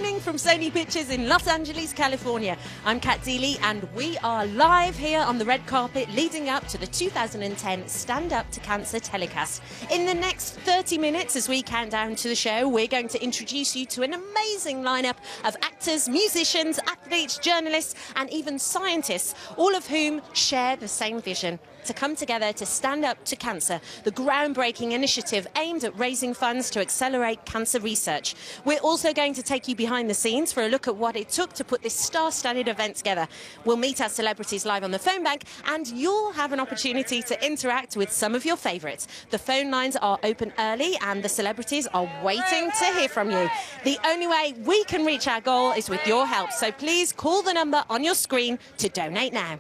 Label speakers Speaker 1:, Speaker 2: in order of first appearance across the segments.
Speaker 1: streaming from Sony Pictures in Los Angeles, California. I'm Kat Deeley, and we are live here on the red carpet leading up to the 2010 Stand Up to Cancer telecast. In the next 30 minutes, as we count down to the show, we're going to introduce you to an amazing lineup of actors, musicians, athletes, journalists, and even scientists, all of whom share the same vision: to come together to stand up to cancer, the groundbreaking initiative aimed at raising funds to accelerate cancer research. We're also going to take you behind the scenes for a look at what it took to put this star-studded event together. We'll meet our celebrities live on the phone bank, and you'll have an opportunity to interact with some of your favourites. The phone lines are open early, and the celebrities are waiting to hear from you. The only way we can reach our goal is with your help, so please call the number on your screen to donate now.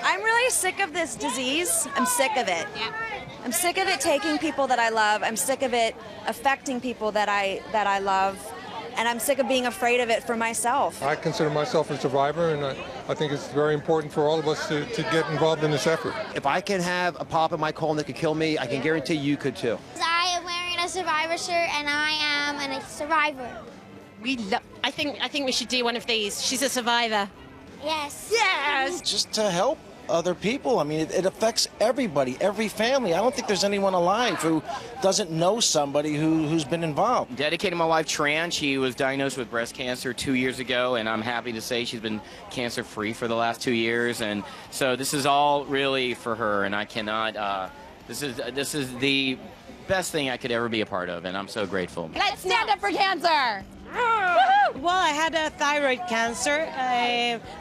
Speaker 2: I'm really sick of this disease. I'm sick of it. I'm sick of it taking people that I love. I'm sick of it affecting people that I love. And I'm sick of being afraid of it for myself.
Speaker 3: I consider myself a survivor, and I think it's very important for all of us to get involved in this effort.
Speaker 4: If I can have a pop in my colon that could kill me, I can guarantee you could too.
Speaker 5: I am wearing a survivor shirt, and I am a survivor.
Speaker 1: I think we should do one of these. She's a survivor.
Speaker 5: Yes.
Speaker 1: Yes!
Speaker 6: Just to help other people. I mean, it affects everybody, every family. I don't think there's anyone alive who doesn't know somebody who's been involved.
Speaker 7: Dedicated my wife, Tran. She was diagnosed with breast cancer 2 years ago, and I'm happy to say she's been cancer-free for the last 2 years. And so this is all really for her, and I cannot, this is the best thing I could ever be a part of, and I'm so grateful.
Speaker 1: Let's stand up for cancer!
Speaker 8: Well, I had a thyroid cancer,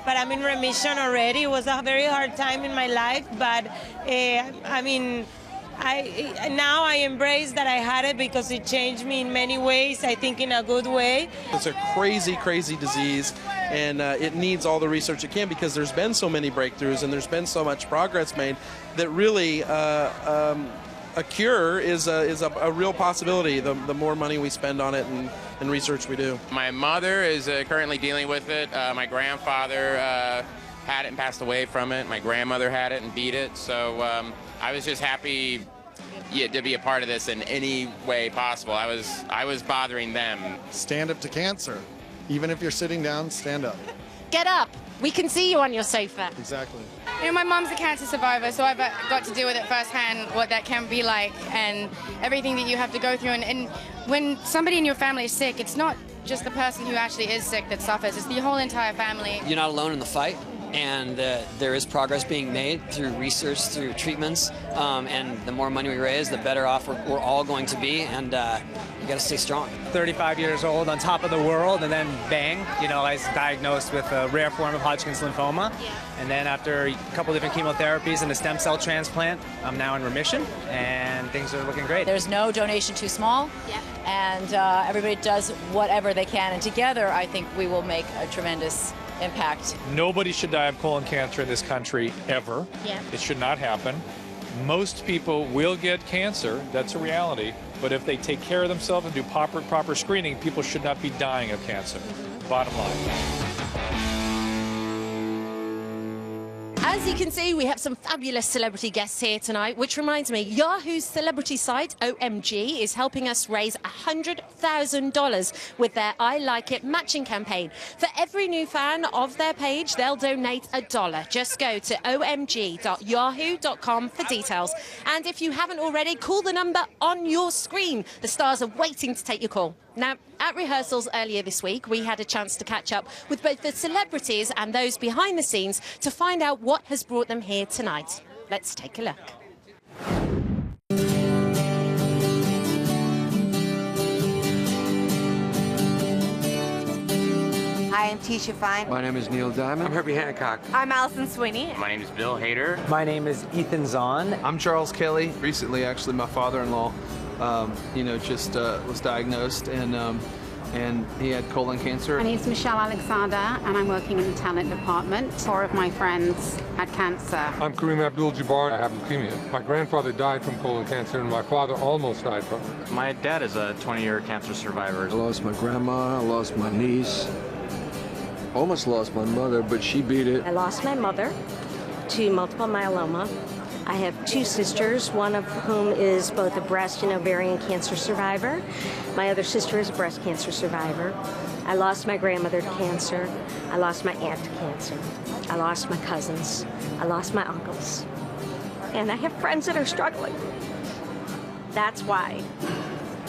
Speaker 8: but I'm in remission already. It was a very hard time in my life, but I mean, now I embrace that I had it because it changed me in many ways, I think in a good way.
Speaker 9: It's a crazy, crazy disease, and it needs all the research it can because there's been so many breakthroughs and there's been so much progress made that really a cure is a real possibility the more money we spend on it and research we do.
Speaker 7: My mother is currently dealing with it. My grandfather had it and passed away from it. My grandmother had it and beat it. So I was just happy to be a part of this in any way possible. I was bothering them.
Speaker 10: Stand up to cancer. Even if you're sitting down, stand up.
Speaker 1: Get up. We can see you on your sofa.
Speaker 10: Exactly.
Speaker 11: You know, my mom's a cancer survivor, so I've got to deal with it firsthand, what that can be like and everything that you have to go through. And when somebody in your family is sick, it's not just the person who actually is sick that suffers, it's the whole entire family.
Speaker 12: You're not alone in the fight, and there is progress being made through research, through treatments, and the more money we raise, the better off we're all going to be, and you got to stay strong.
Speaker 13: 35 years old, on top of the world, and then bang, you know, I was diagnosed with a rare form of Hodgkin's lymphoma. Yeah. And then after a couple different chemotherapies and a stem cell transplant, I'm now in remission, and things are looking great.
Speaker 14: There's no donation too small, and everybody does whatever they can, and together I think we will make a tremendous impact.
Speaker 15: Nobody should die of colon cancer in this country ever.
Speaker 14: Yeah.
Speaker 15: It should not happen. Most people will get cancer, that's a reality, but if they take care of themselves and do proper screening, people should not be dying of cancer. Bottom line.
Speaker 1: As you can see, we have some fabulous celebrity guests here tonight, which reminds me, Yahoo's celebrity site, OMG, is helping us raise $100,000 with their I Like It matching campaign. For every new fan of their page, they'll donate $1. Just go to omg.yahoo.com for details. And if you haven't already, call the number on your screen. The stars are waiting to take your call. Now, at rehearsals earlier this week, we had a chance to catch up with both the celebrities and those behind the scenes to find out what has brought them here tonight. Let's take a look.
Speaker 16: Hi, I'm Tisha Fine.
Speaker 17: My name is Neil Diamond. I'm Herbie Hancock.
Speaker 16: I'm Allison Sweeney.
Speaker 7: My name is Bill Hader.
Speaker 13: My name is Ethan Zahn.
Speaker 18: I'm Charles Kelly. Recently, actually, my father-in-law, just was diagnosed, and he had colon cancer.
Speaker 19: My name's Michelle Alexander, and I'm working in the talent department. 4 of my friends had cancer.
Speaker 3: I'm Kareem Abdul-Jabbar. I have leukemia. My grandfather died from colon cancer, and my father almost died from it.
Speaker 20: My dad is a 20-year cancer survivor.
Speaker 17: I lost my grandma. I lost my niece. Almost lost my mother, but she beat it.
Speaker 20: I lost my mother to multiple myeloma. I have 2 sisters, one of whom is both a breast and ovarian cancer survivor. My other sister is a breast cancer survivor. I lost my grandmother to cancer. I lost my aunt to cancer. I lost my cousins. I lost my uncles. And I have friends that are struggling. That's why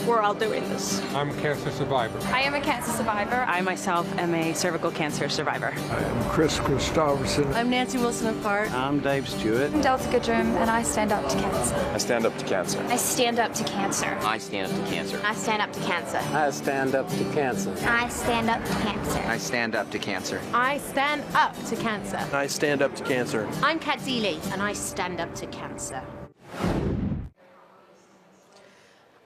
Speaker 20: we're all doing this.
Speaker 3: I'm a cancer survivor.
Speaker 21: I am a cancer survivor. I myself am a cervical cancer survivor.
Speaker 22: I am Chris Christopherson.
Speaker 21: I'm Nancy Wilson of Park.
Speaker 23: I'm Dave Stewart.
Speaker 24: I'm Delta Goodrum, and I stand up to cancer.
Speaker 23: I stand up to cancer.
Speaker 24: I stand up to cancer.
Speaker 7: I stand up to cancer.
Speaker 24: I stand up to cancer.
Speaker 23: I stand up to cancer.
Speaker 24: I stand up to cancer.
Speaker 7: I stand up to cancer.
Speaker 21: I stand up to cancer.
Speaker 9: I stand up to cancer.
Speaker 1: I'm Kat Deeley, and I stand up to cancer.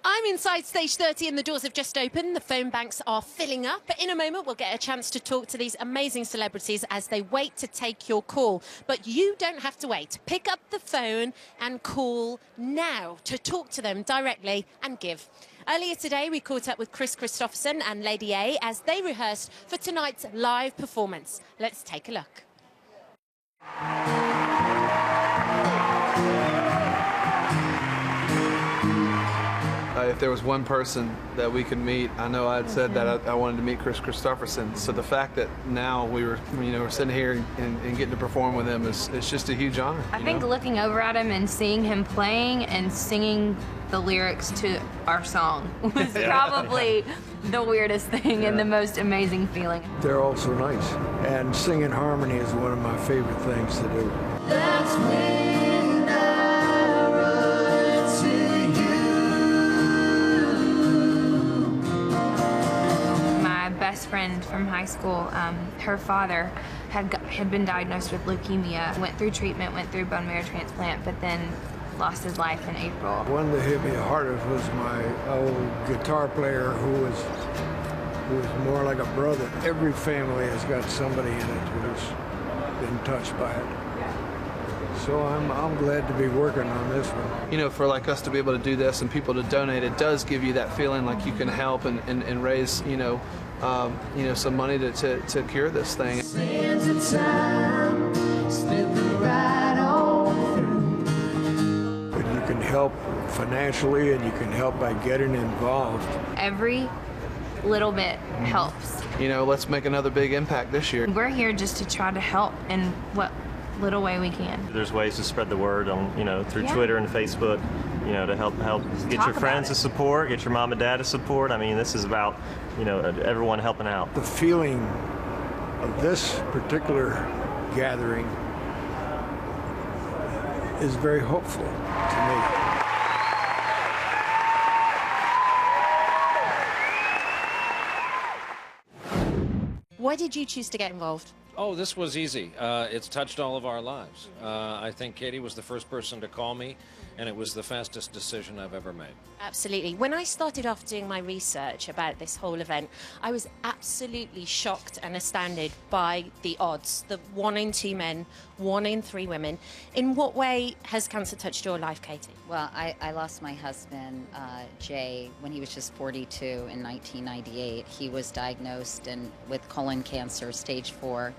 Speaker 1: I'm inside stage 30 and the doors have just opened. The phone banks are filling up. But in a moment, we'll get a chance to talk to these amazing celebrities as they wait to take your call. But you don't have to wait. Pick up the phone and call now to talk to them directly and give. Earlier today, we caught up with Chris Christopherson and Lady A as they rehearsed for tonight's live performance. Let's take a look.
Speaker 18: If there was one person that we could meet, I know I'd said that I wanted to meet Chris Christopherson. So the fact that now we're sitting here and getting to perform with him is just a huge honor.
Speaker 25: I think looking over at him and seeing him playing and singing the lyrics to our song was probably the weirdest thing and the most amazing feeling.
Speaker 22: They're all so nice. And singing harmony is one of my favorite things to do.
Speaker 26: That's when I run to you.
Speaker 25: My best friend from high school, her father had been diagnosed with leukemia, went through treatment, went through bone marrow transplant, but then lost his life in April.
Speaker 22: One that hit me hardest was my old guitar player who was more like a brother. Every family has got somebody in it who's been touched by it. So I'm glad to be working on this one.
Speaker 18: You know, for like us to be able to do this and people to donate, it does give you that feeling like you can help and raise, some money to cure this thing.
Speaker 26: Sands of time, slipping right on through.
Speaker 22: But you can help financially and you can help by getting involved.
Speaker 25: Every little bit helps.
Speaker 18: Let's make another big impact this year.
Speaker 25: We're here just to try to help in what little way we can.
Speaker 27: There's ways to spread the word on, through Twitter and Facebook, to help get your friends to support, get your mom and dad to support. I mean, this is about, everyone helping out.
Speaker 22: The feeling of this particular gathering is very hopeful to me.
Speaker 1: Why did you choose to get involved?
Speaker 28: Oh, this was easy. It's touched all of our lives. I think Katie was the first person to call me, and it was the fastest decision I've ever made.
Speaker 1: Absolutely. When I started off doing my research about this whole event, I was absolutely shocked and astounded by the odds. The 1 in 2 men, 1 in 3 women. In what way has cancer touched your life, Katie?
Speaker 29: Well, I lost my husband, Jay, when he was just 42 in 1998. He was diagnosed with colon cancer, stage 4,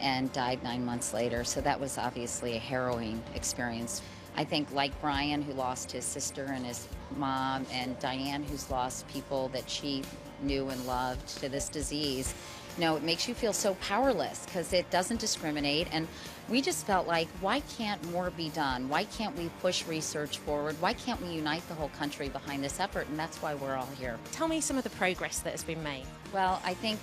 Speaker 29: and died 9 months later. So that was obviously a harrowing experience. I think like Brian, who lost his sister and his mom, and Diane, who's lost people that she knew and loved to this disease, it makes you feel so powerless because it doesn't discriminate. And we just felt like, why can't more be done? Why can't we push research forward? Why can't we unite the whole country behind this effort? And that's why we're all here.
Speaker 1: Tell me some of the progress that has been made.
Speaker 29: Well, I think,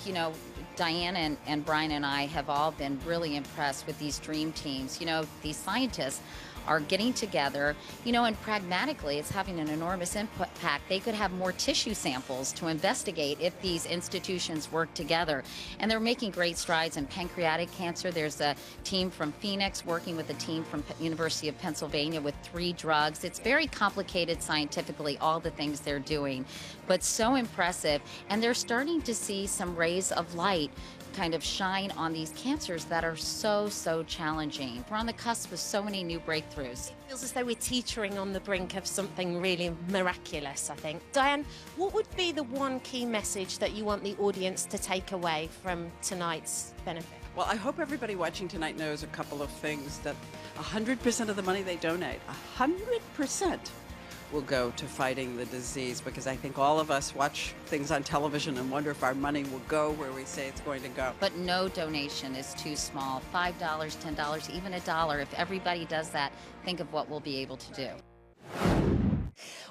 Speaker 29: Diane and Brian and I have all been really impressed with these dream teams. These scientists are getting together, and pragmatically it's having an enormous impact. They could have more tissue samples to investigate if these institutions work together. And they're making great strides in pancreatic cancer. There's a team from Phoenix working with a team from University of Pennsylvania with 3 drugs. It's very complicated scientifically, all the things they're doing, but so impressive. And they're starting to see some rays of light kind of shine on these cancers that are so, so challenging. We're on the cusp of so many new breakthroughs.
Speaker 1: It feels as though we're teetering on the brink of something really miraculous, I think. Diane, what would be the one key message that you want the audience to take away from tonight's benefit?
Speaker 2: Well, I hope everybody watching tonight knows a couple of things, that 100% of the money they donate, 100%, will go to fighting the disease, because I think all of us watch things on television and wonder if our money will go where we say it's going to go.
Speaker 29: But no donation is too small. $5, $10, even $1. If everybody does that, think of what we'll be able to do.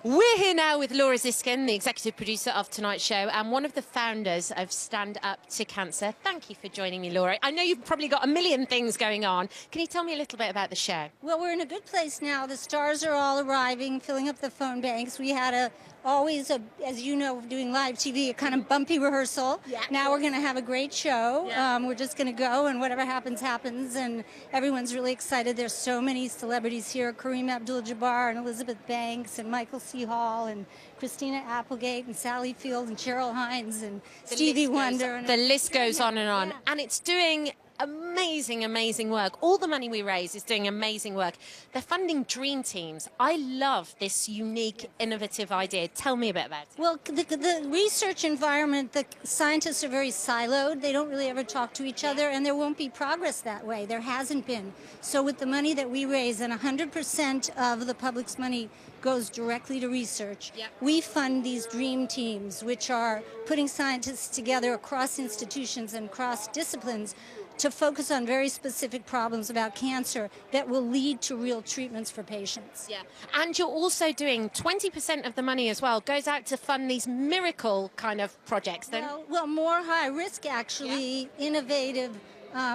Speaker 1: We're here now with Laura Ziskin, the executive producer of tonight's show and one of the founders of Stand Up to Cancer. Thank you for joining me, Laura. I know you've probably got a million things going on. Can you tell me a little bit about the show?
Speaker 4: Well, we're in a good place now. The stars are all arriving, filling up the phone banks. We had always, as you know, doing live TV, a kind of bumpy rehearsal. Yeah. Now we're going to have a great show. Yeah. We're just going to go, and whatever happens, happens. And everyone's really excited. There's so many celebrities here: Kareem Abdul-Jabbar and Elizabeth Banks and Michael C. Hall and Christina Applegate and Sally Field and Cheryl Hines and Stevie Wonder.
Speaker 1: The list goes on and on. Yeah. And it's doing amazing, amazing work. All the money we raise is doing amazing work. They're funding dream teams. I love this unique, innovative idea. Tell me a bit about it.
Speaker 4: Well, the research environment, the scientists are very siloed. They don't really ever talk to each other, and there won't be progress that way. There hasn't been. So with the money that we raise, and 100% of the public's money goes directly to research. Yep. We fund these dream teams, which are putting scientists together across institutions and across disciplines to focus on very specific problems about cancer that will lead to real treatments for patients.
Speaker 1: Yeah, and you're also doing 20% of the money as well goes out to fund these miracle kind of projects. Then,
Speaker 4: well, more high risk, actually, innovative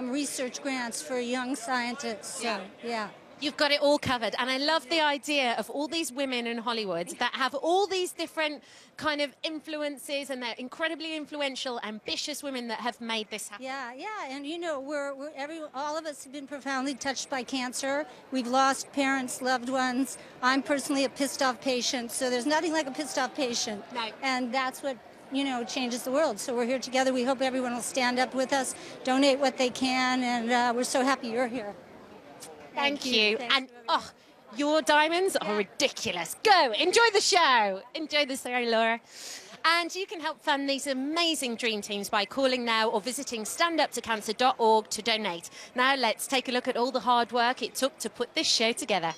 Speaker 4: research grants for young scientists. So, yeah.
Speaker 1: You've got it all covered. And I love the idea of all these women in Hollywood that have all these different kind of influences, and they're incredibly influential, ambitious women that have made this happen.
Speaker 4: Yeah, and you know, all of us have been profoundly touched by cancer. We've lost parents, loved ones. I'm personally a pissed off patient, so there's nothing like a pissed off patient. No. And that's what, you know, changes the world. So we're here together. We hope everyone will stand up with us, donate what they can, and we're so happy you're here.
Speaker 1: Thank you. And your diamonds are ridiculous. Go, enjoy the show. Enjoy the show, Laura. And you can help fund these amazing dream teams by calling now or visiting standuptocancer.org to donate. Now let's take a look at all the hard work it took to put this show together.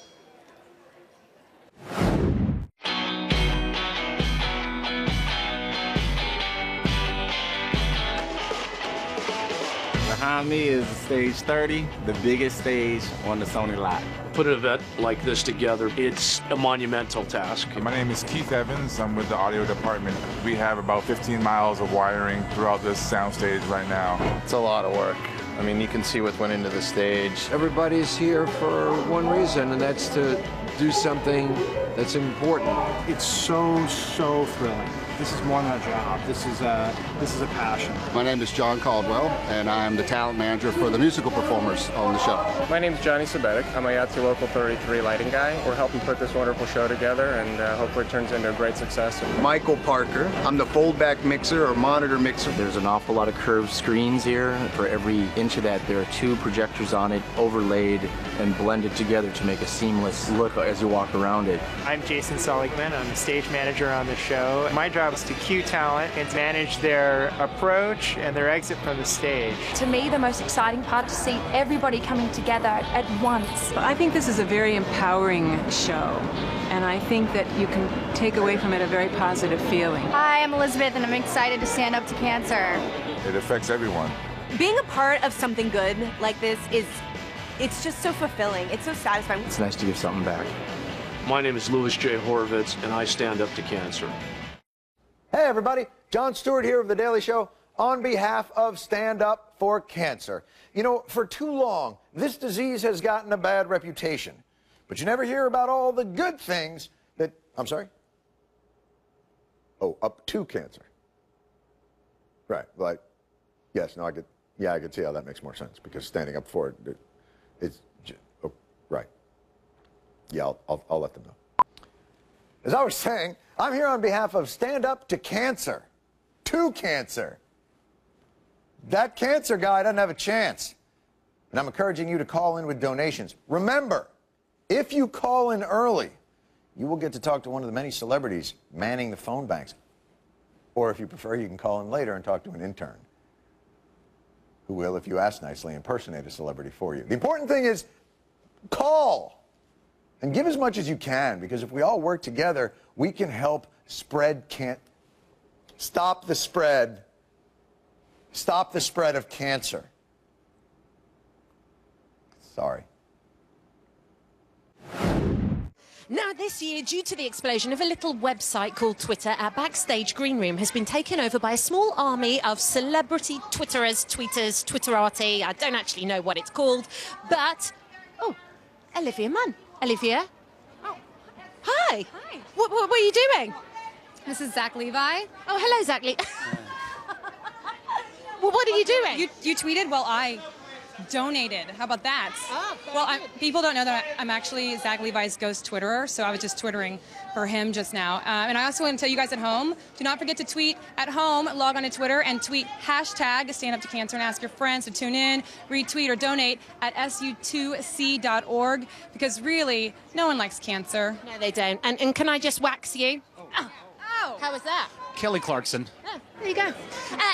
Speaker 5: Behind me is stage 30, the biggest stage on the Sony lot.
Speaker 6: Put an event like this together, it's a monumental task.
Speaker 8: My name is Keith Evans. I'm with the audio department. We have about 15 miles of wiring throughout this soundstage right now.
Speaker 10: It's a lot of work. I mean, you can see what went into the stage.
Speaker 17: Everybody's here for one reason, and that's to do something that's important.
Speaker 11: It's so thrilling. This is more than a job. This is a passion.
Speaker 12: My name is John Caldwell, and I'm the talent manager for the musical performers on the show.
Speaker 14: My name is Johnny Sabetic. I'm a Yahtzee Local 33 lighting guy. We're helping put this wonderful show together, and hopefully it turns into a great success.
Speaker 10: Michael Parker. I'm the foldback mixer or monitor mixer.
Speaker 30: There's an awful lot of curved screens here. For every inch of that, there are 2 projectors on it, overlaid and blended together to make a seamless look as you walk around it.
Speaker 31: I'm Jason Seligman. I'm the stage manager on the show. My job is to cue talent and to manage their approach and their exit from the stage.
Speaker 32: To me, the most exciting part is to see everybody coming together at once.
Speaker 21: I think this is a very empowering show, and I think that you can take away from it a very positive feeling.
Speaker 24: Hi, I'm Elizabeth, and I'm excited to stand up to cancer.
Speaker 8: It affects everyone.
Speaker 33: Being a part of something good like this it's just so fulfilling. It's so satisfying.
Speaker 30: It's nice to give something back.
Speaker 6: My name is Louis J. Horowitz, and I stand up to cancer.
Speaker 34: Hey everybody, Jon Stewart here of The Daily Show on behalf of Stand Up for Cancer. You know, for too long, this disease has gotten a bad reputation, but you never hear about all the good things that, I'm sorry? Oh, up to cancer. Right, like, yes, no, I could see how that makes more sense, because standing up for it, it's, oh, right. Yeah, I'll let them know. As I was saying, I'm here on behalf of Stand Up to Cancer. To cancer. that cancer guy doesn't have a chance. And I'm encouraging you to call in with donations. Remember, if you call in early, you will get to talk to one of the many celebrities manning the phone banks. Or if you prefer, you can call in later and talk to an intern who will, if you ask nicely, impersonate a celebrity for you. The important thing is call and give as much as you can, because if we all work together, we can help stop the spread of cancer. Sorry.
Speaker 1: Now, this year, due to the explosion of a little website called Twitter, our backstage green room has been taken over by a small army of celebrity Twitterers, tweeters, Twitterati. I don't actually know what it's called, but... Oh, Olivia Munn. Olivia? Oh. Hi.
Speaker 3: Hi.
Speaker 1: What were you doing?
Speaker 3: This is Zach Levi.
Speaker 1: Oh, hello, Zach Levi. Well, what are you doing?
Speaker 3: You tweeted? Well, I donated. How about that?
Speaker 1: Oh,
Speaker 3: well, people don't know that I'm actually Zach Levi's ghost Twitterer, so I was just Twittering for him just now. And I also want to tell you guys at home, do not forget to tweet at home, log on to Twitter, and tweet hashtag Stand Up to Cancer and ask your friends to tune in, retweet, or donate at su2c.org, because really, no one likes cancer.
Speaker 1: No, they don't. And can I just wax you?
Speaker 3: Oh.
Speaker 1: How was that?
Speaker 7: Kelly Clarkson.
Speaker 1: Oh, there you go.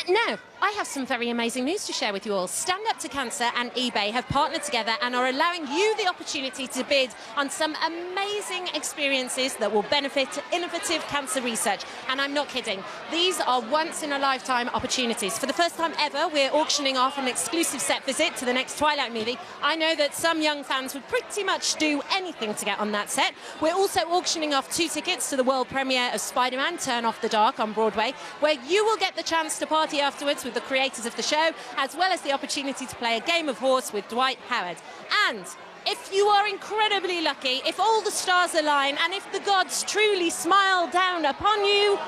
Speaker 1: Now, I have some very amazing news to share with you all. Stand Up to Cancer and eBay have partnered together and are allowing you the opportunity to bid on some amazing experiences that will benefit innovative cancer research. And I'm not kidding. These are once-in-a-lifetime opportunities. For the first time ever, we're auctioning off an exclusive set visit to the next Twilight movie. I know that some young fans would pretty much do anything to get on that set. We're also auctioning off 2 tickets to the world premiere of Spider-Man Turn Off the Dark on Broadway, where you will get the chance to party afterwards with the creators of the show, as well as the opportunity to play a game of horse with Dwight Howard. And if you are incredibly lucky, if all the stars align, and if the gods truly smile down upon you,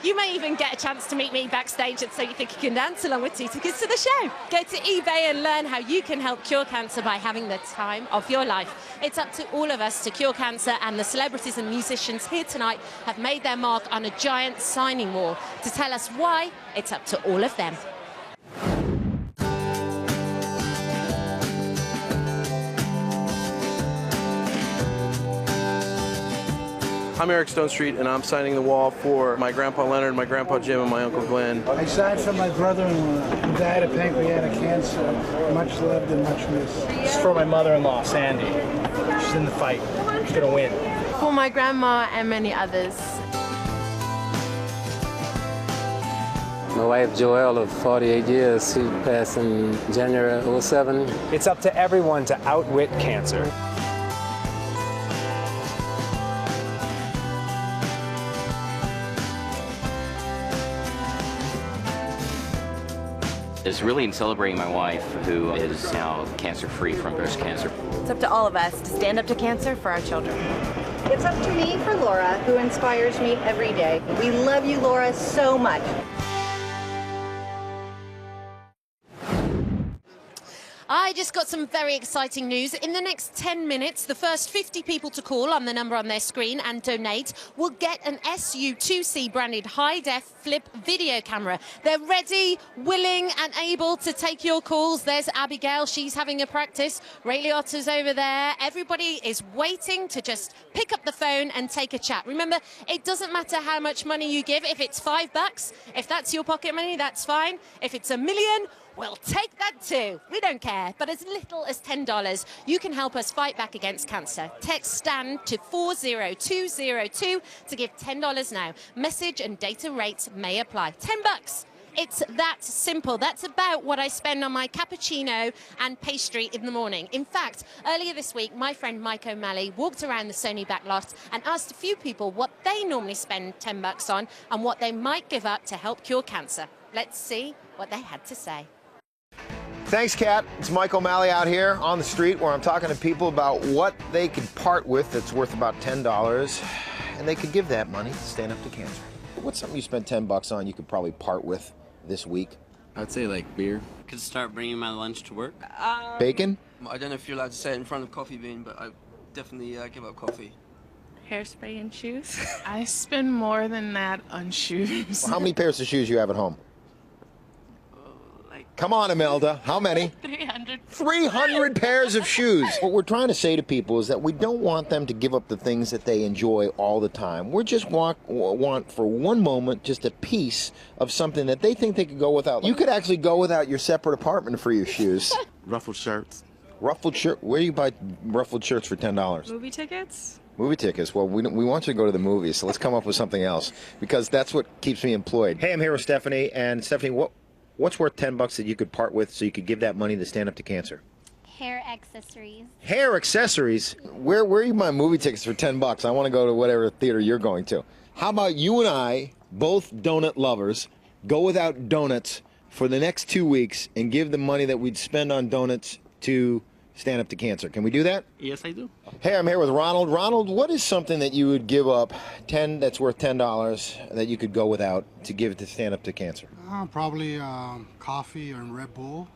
Speaker 1: you may even get a chance to meet me backstage at So You Think You Can Dance, along with 2 tickets to the show. Go to eBay and learn how you can help cure cancer by having the time of your life. It's up to all of us to cure cancer, and the celebrities and musicians here tonight have made their mark on a giant signing wall. To tell us why, it's up to all of them.
Speaker 30: I'm Eric Stone Street, and I'm signing the wall for my grandpa Leonard, my grandpa Jim, and my uncle Glenn.
Speaker 9: I signed for my brother-in-law who died of pancreatic cancer. Much loved and much missed.
Speaker 11: This is for my mother-in-law, Sandy. She's in the fight. She's gonna win.
Speaker 33: For my grandma and many others.
Speaker 13: My wife Joelle of 48 years, she passed in January '07.
Speaker 11: It's up to everyone to outwit cancer.
Speaker 15: It's really in celebrating my wife, who is now cancer-free from breast cancer.
Speaker 33: It's up to all of us to stand up to cancer for our children.
Speaker 16: It's up to me for Laura, who inspires me every day. We love you, Laura, so much.
Speaker 1: I just got some very exciting news. In the next 10 minutes, the first 50 people to call on the number on their screen and donate will get an SU2C branded high-def flip video camera. They're ready, willing and able to take your calls. There's Abigail. She's having a practice. Ray Liotta's over there. Everybody is waiting to just pick up the phone and take a chat. Remember, it doesn't matter how much money you give. If it's $5, if that's your pocket money, that's fine. If it's $1 million, we'll take that too. We don't care. But as little as $10, you can help us fight back against cancer. Text STAND to 40202 to give $10 now. Message and data rates may apply. $10. It's that simple. That's about what I spend on my cappuccino and pastry in the morning. In fact, earlier this week, my friend Mike O'Malley walked around the Sony back lot and asked a few people what they normally spend $10 on and what they might give up to help cure cancer. Let's see what they had to say.
Speaker 18: Thanks, Kat. It's Mike O'Malley out here on the street where I'm talking to people about what they could part with that's worth about $10, and they could give that money to Stand Up to Cancer. What's something you spent $10 on you could probably part with this week?
Speaker 19: I'd say like beer. Could start bringing my lunch to work.
Speaker 18: Bacon?
Speaker 19: I don't know if you're allowed to say it in front of Coffee Bean, but I definitely give up coffee.
Speaker 20: Hairspray and shoes. I spend more than that on shoes.
Speaker 18: Well, how many pairs of shoes you have at home? Come on, Imelda. How many?
Speaker 20: 300.
Speaker 18: 300 pairs of shoes. What we're trying to say to people is that we don't want them to give up the things that they enjoy all the time. We just want for one moment just a piece of something that they think they could go without. You could actually go without your separate apartment for your shoes.
Speaker 2: Ruffled shirts.
Speaker 18: Ruffled shirt? Where do you buy ruffled shirts for $10?
Speaker 20: Movie tickets?
Speaker 18: Movie tickets. Well, we want you to go to the movies, so let's come up with something else, because that's what keeps me employed. Hey, I'm here with Stephanie, and Stephanie, what's worth $10 that you could part with so you could give that money to Stand Up to Cancer?
Speaker 4: Hair accessories.
Speaker 18: Hair accessories? Where are you buying movie tickets for $10? I want to go to whatever theater you're going to. How about you and I, both donut lovers, go without donuts for the next 2 weeks and give the money that we'd spend on donuts to Stand Up to Cancer? Can we do that?
Speaker 2: Yes, I do.
Speaker 18: Hey, I'm here with Ronald. Ronald, what is something that you would give up that's worth $10 that you could go without to give to Stand Up to Cancer?
Speaker 5: Probably coffee and Red Bull.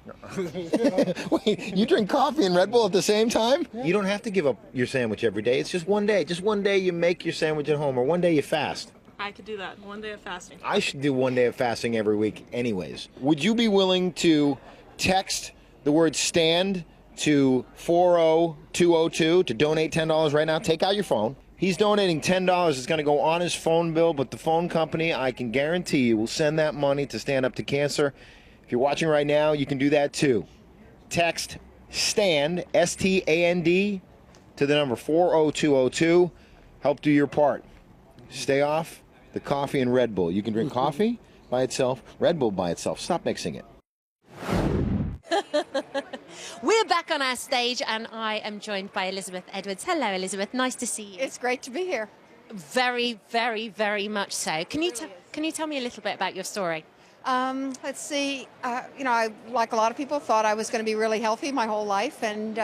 Speaker 18: Wait, you drink coffee and Red Bull at the same time? You don't have to give up your sandwich every day. It's just one day. Just one day you make your sandwich at home, or one day you fast.
Speaker 20: I could do that. 1 day of fasting.
Speaker 18: I should do 1 day of fasting every week anyways. Would you be willing to text the word STAND to 40202 to donate $10 right now? Take out your phone. He's donating $10. It's going to go on his phone bill, but the phone company, I can guarantee you, will send that money to Stand Up to Cancer. If you're watching right now, you can do that too. Text STAND, S-T-A-N-D, to the number 40202. Help do your part. Stay off the coffee and Red Bull. You can drink coffee by itself, Red Bull by itself. Stop mixing it.
Speaker 1: We're back on our stage, and I am joined by Elizabeth Edwards. Hello, Elizabeth. Nice to see you.
Speaker 7: It's great to be here.
Speaker 1: Very, very, very much so. Can you tell me a little bit about your story?
Speaker 7: Let's see. I, like a lot of people, thought I was going to be really healthy my whole life, and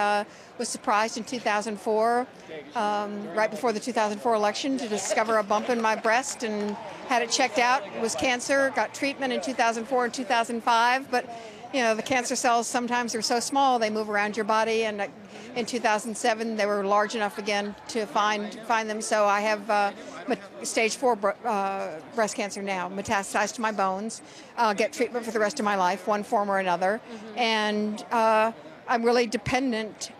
Speaker 7: was surprised in 2004, right before the 2004 election, to discover a bump in my breast and had it checked out. It was cancer. Got treatment in 2004 and 2005, but the cancer cells sometimes are so small they move around your body, and in 2007 they were large enough again to find them. So I have stage 4 breast cancer now, metastasized to my bones. I'll get treatment for the rest of my life, one form or another, and I'm really dependent.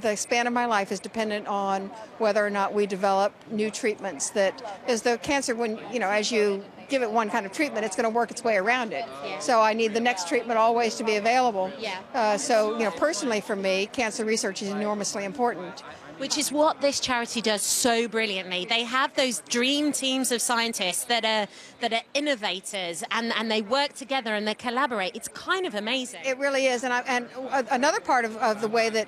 Speaker 7: The span of my life is dependent on whether or not we develop new treatments. That is, the cancer, when as you give it one kind of treatment, it's going to work its way around it. Yeah. So I need the next treatment always to be available. Yeah. So personally for me, cancer research is enormously important.
Speaker 1: Which is what this charity does so brilliantly. They have those dream teams of scientists that are innovators, and they work together and they collaborate. It's kind of amazing.
Speaker 7: It really is. And another part of the way that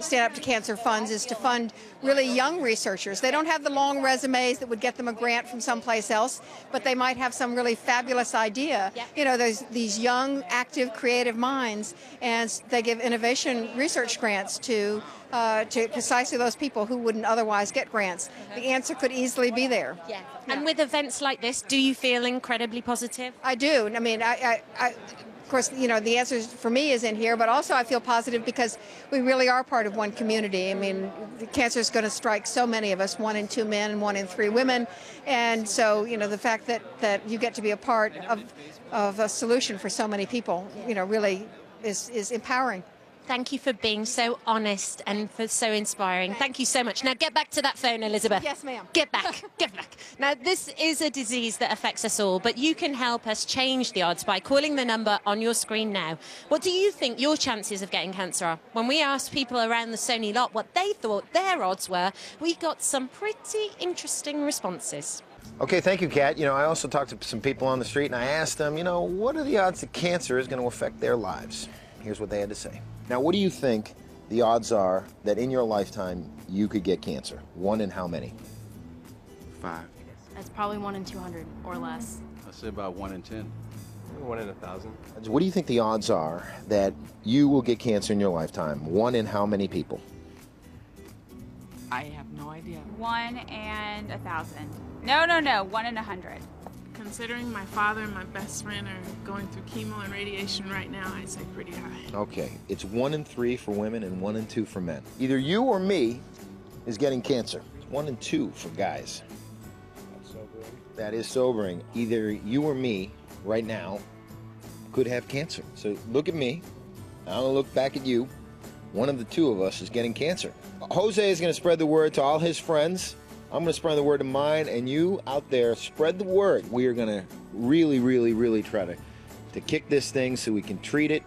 Speaker 7: Stand Up to Cancer funds is to fund really young researchers. They don't have the long resumes that would get them a grant from someplace else, but they might have some really fabulous idea. Yep. There's these young, active, creative minds, and they give innovation research grants to precisely those people who wouldn't otherwise get grants. The answer could easily be there.
Speaker 1: Yeah. And with events like this, do you feel incredibly positive?
Speaker 7: I do. I mean, of course, the answer for me is in here, but also I feel positive because we really are part of one community. I mean, the cancer is going to strike so many of us, 1 in 2 men and 1 in 3 women. And so, the fact that you get to be a part of a solution for so many people, really is empowering.
Speaker 1: Thank you for being so honest and for so inspiring. Thank you so much. Now get back to that phone, Elizabeth.
Speaker 7: Yes, ma'am.
Speaker 1: Get back. Get back. Now, this is a disease that affects us all, but you can help us change the odds by calling the number on your screen now. What do you think your chances of getting cancer are? When we asked people around the Sony lot what they thought their odds were, we got some pretty interesting responses.
Speaker 18: Okay, thank you, Kat. I also talked to some people on the street, and I asked them, what are the odds that cancer is going to affect their lives? Here's what they had to say. Now, what do you think the odds are that in your lifetime you could get cancer? 1 in how many?
Speaker 2: 5.
Speaker 12: That's probably 1 in 200 or less.
Speaker 2: I'd say about 1 in 10.
Speaker 10: 1 in 1,000.
Speaker 18: What do you think the odds are that you will get cancer in your lifetime? 1 in how many people?
Speaker 12: I have no idea.
Speaker 20: 1 in 1,000.
Speaker 12: No, 1 in 100.
Speaker 20: Considering my father and my best friend are going through chemo and radiation right now, I'd say pretty high.
Speaker 18: Okay, it's 1 in 3 for women and 1 in 2 for men. Either you or me is getting cancer. It's 1 in 2 for guys. That's sobering. That is sobering. Either you or me right now could have cancer. So look at me. I'll look back at you. One of the two of us is getting cancer. Jose is going to spread the word to all his friends. I'm going to spread the word to mine, and you out there, spread the word. We are going to really, really, really try to kick this thing so we can treat it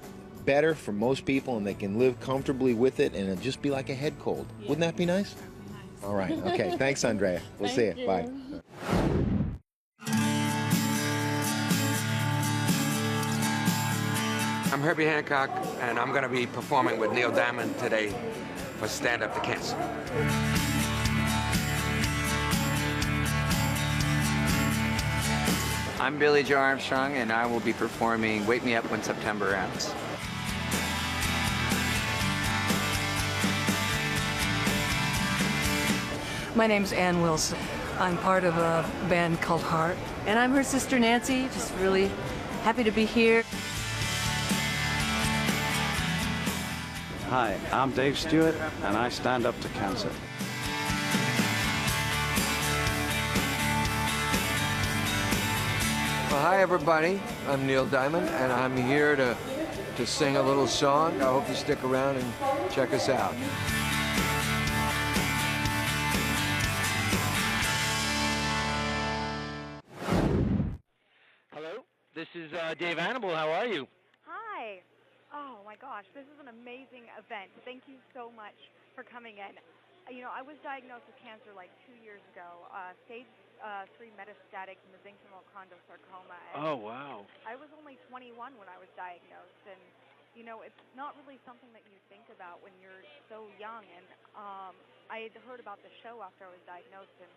Speaker 18: better for most people and they can live comfortably with it, and it'll just be like a head cold. Yeah. Wouldn't that be nice? All right. Okay. Thanks, Andrea. We'll see you. Bye.
Speaker 8: I'm Herbie Hancock, and I'm going to be performing with Neil Diamond today for Stand Up to Cancer.
Speaker 14: I'm Billy Joe Armstrong, and I will be performing Wake Me Up When September Ends.
Speaker 17: My name's Ann Wilson. I'm part of a band called Heart, and I'm her sister Nancy. Just really happy to be here.
Speaker 21: Hi, I'm Dave Stewart, and I stand up to cancer.
Speaker 8: Well, hi, everybody. I'm Neil Diamond, and I'm here to sing a little song. I hope you stick around and check us out.
Speaker 22: Hello, this is Dave Annable. How are you?
Speaker 23: Hi. Oh my gosh, this is an amazing event. Thank you so much for coming in. You know, I was diagnosed with cancer like 2 years ago, stage 3 metastatic mesenchymal chondrosarcoma.
Speaker 22: Oh, wow.
Speaker 23: I was only 21 when I was diagnosed, and you know, it's not really something that you think about when you're so young. And I had heard about the show after I was diagnosed, and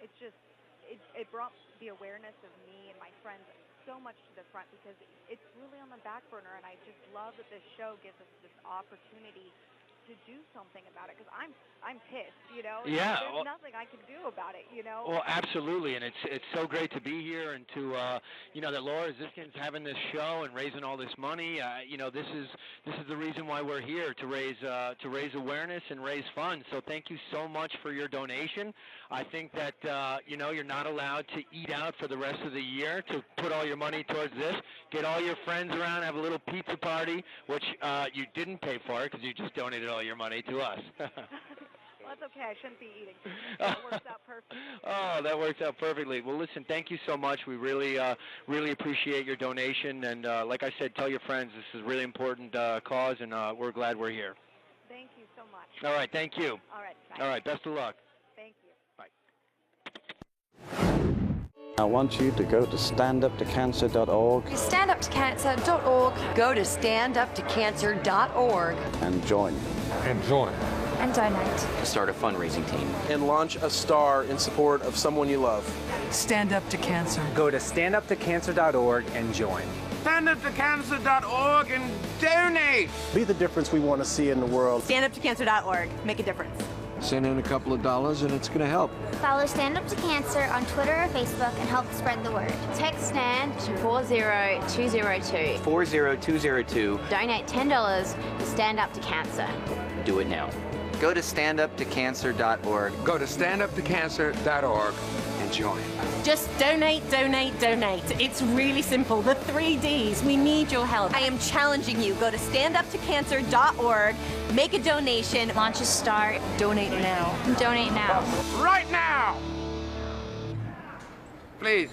Speaker 23: it's just, it brought the awareness of me and my friends so much to the front, because it's really on the back burner, and I just love that this show gives us this opportunity to do something about it, because I'm pissed, you know.
Speaker 22: Yeah.
Speaker 23: There's nothing I can do about it, you know.
Speaker 22: Well, absolutely, and it's so great to be here, and to you know, that Laura Ziskin's having this show and raising all this money. You know, this is the reason why we're here, to raise awareness and raise funds. So thank you so much for your donation. I think that you know, you're not allowed to eat out for the rest of the year. To put all your money towards this, get all your friends around, have a little pizza party, which you didn't pay for because you just donated all your money to us.
Speaker 23: Well, that's okay. I shouldn't be eating. That works out perfectly.
Speaker 22: Oh, that works out perfectly. Well, listen, thank you so much. We really, really appreciate your donation. And like I said, tell your friends this is a really important cause, and we're glad we're here.
Speaker 23: Thank you so much.
Speaker 22: All right, thank you.
Speaker 23: All right, bye.
Speaker 22: All right, best of luck.
Speaker 23: Thank you.
Speaker 22: Bye.
Speaker 21: I want you to go to standuptocancer.org
Speaker 33: Standuptocancer.org. Go to standuptocancer.org.
Speaker 21: and join.
Speaker 8: And join.
Speaker 33: And donate.
Speaker 15: To start a fundraising team.
Speaker 24: And launch a star in support of someone you love.
Speaker 17: Stand Up to Cancer.
Speaker 25: Go to standuptocancer.org and join.
Speaker 8: Standuptocancer.org and donate.
Speaker 24: Be the difference we want to see in the world.
Speaker 33: Standuptocancer.org. Make a difference.
Speaker 8: Send in a couple of dollars and it's going to help.
Speaker 4: Follow Stand Up to Cancer on Twitter or Facebook and help spread the word. Text STAND to 40202.
Speaker 15: 40202.
Speaker 4: Donate $10 to Stand Up to Cancer.
Speaker 15: Do it now.
Speaker 14: Go to standuptocancer.org.
Speaker 8: Go to standuptocancer.org and join.
Speaker 1: Just donate, donate, donate. It's really simple. The 3 Ds. We need your help.
Speaker 33: I am challenging you. Go to standuptocancer.org. Make a donation.
Speaker 4: Launch a star.
Speaker 33: Donate now.
Speaker 4: Donate now.
Speaker 8: Right now! Please.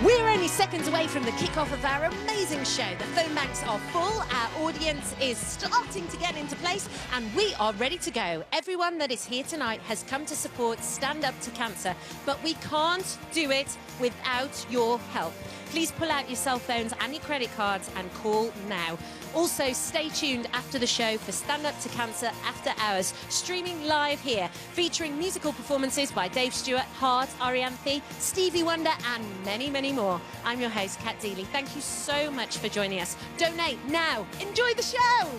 Speaker 1: We're only seconds away from the kickoff of our amazing show. The phone banks are full, our audience is starting to get into place, and we are ready to go. Everyone that is here tonight has come to support Stand Up to Cancer, but we can't do it without your help. Please pull out your cell phones and your credit cards and call now. Also, stay tuned after the show for Stand Up to Cancer After Hours, streaming live here, featuring musical performances by Dave Stewart, Heart, Arianthe, Stevie Wonder, and many, many more. I'm your your host, Kat Deeley. Thank you so much for joining us. Donate now. Enjoy the show.